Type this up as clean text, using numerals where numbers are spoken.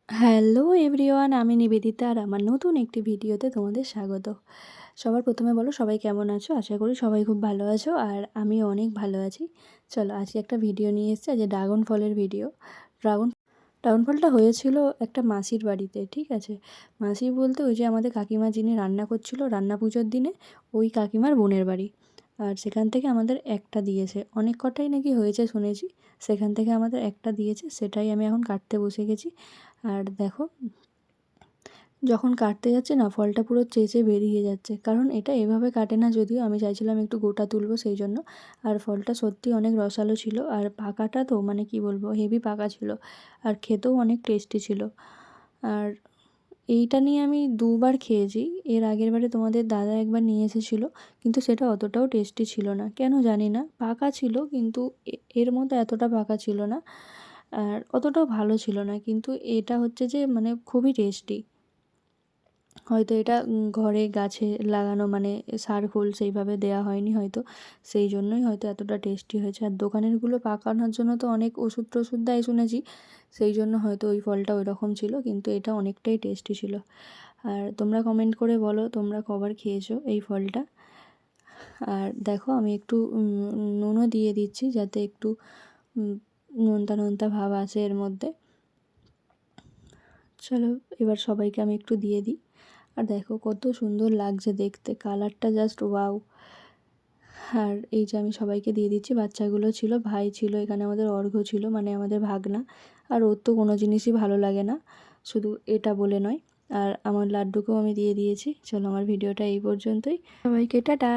Hello everyone, আমি নিবেদিতা আর আমার নতুন একটি ভিডিওতে তোমাদের স্বাগত। সবার প্রথমে বলো সবাই কেমন আছো? আশা করি সবাই খুব ভালো আছো আর আমিও অনেক ভালো আছি। চলো আজকে একটা ভিডিও নিয়ে এসেছি, আজ ড্রাগন ফলের ভিডিও। ড্রাগন ড্রাগন ফলটা হয়েছিল একটা মাসির বাড়িতে, ঠিক আছে? মাসি বলতে ওই যে আমাদের কাকিমা যিনি রান্না করছিল রান্না পুজোর দিনে, ওই কাকিমার বোনের বাড়ি। আর সেখান থেকে আমাদের একটা দিয়েছে, অনেক কটাই নাকি হয়েছে শুনেছি। সেখান থেকে আমাদের একটা দিয়েছে, সেটাই আমি এখন কাটতে বসে গেছি। আর দেখো, যখন কাটতে যাচ্ছি না, ফলটা পুরো চেঁচে বেরিয়ে যাচ্ছে, কারণ এটা এভাবে কাটে না। যদিও আমি চাইছিলাম একটু গোটা তুলবো সেই জন্য। আর ফলটা সত্যি অনেক রসালো ছিল, আর পাকাটা তো মানে কি বলবো, হেভি পাকা ছিল, আর খেতেও অনেক টেস্টি ছিল। আর এইটা নিয়ে আমি দুবার খেয়েছি। এর আগের বারে তোমাদের দাদা একবার নিয়ে এসেছিলো, কিন্তু সেটা অতটাও টেস্টি ছিল না, কেন জানি না। পাকা ছিল কিন্তু এর মতো এতটা পাকা ছিল না, আর অতটাও ভালো ছিল না। কিন্তু এটা হচ্ছে যে মানে খুবই টেস্টি। হয়তো এটা ঘরে গাছে লাগানো, মানে সার খোল সেইভাবে দেওয়া হয়নি হয়তো, সেই জন্যই হয়তো এতটা টেস্টি হয়েছে। আর দোকানেরগুলো পাকানোর জন্য তো অনেক ওষুধ টষুধ দেয় শুনেছি, সেই জন্য হয়তো ওই ফলটা ওই রকম ছিল, কিন্তু এটা অনেকটাই টেস্টি ছিল। আর তোমরা কমেন্ট করে বলো তোমরা কবার খেয়েছো এই ফলটা। আর দেখো আমি একটু নুনও দিয়ে দিচ্ছি, যাতে একটু নোনতা নোনতা ভাব আসে এর মধ্যে। চলো এবার সবাইকে আমি একটু দিয়ে দিই। আর দেখো কত সুন্দর লাগছে দেখতে, কালারটা জাস্ট ওয়াও। আর এই যে আমি সবাইকে দিয়ে দিচ্ছি, বাচ্চাগুলো ছিল, ভাই ছিল এখানে, আমাদের অর্ঘ্য ছিল, মানে আমাদের ভাগনা। আর ওর তো কোনো জিনিসই ভালো লাগে না, শুধু এটা বলে নয়। আর আমার লাড্ডুকেও আমি দিয়ে দিয়েছি। চলো আমার ভিডিওটা এই পর্যন্তই, সবাইকে টাটা।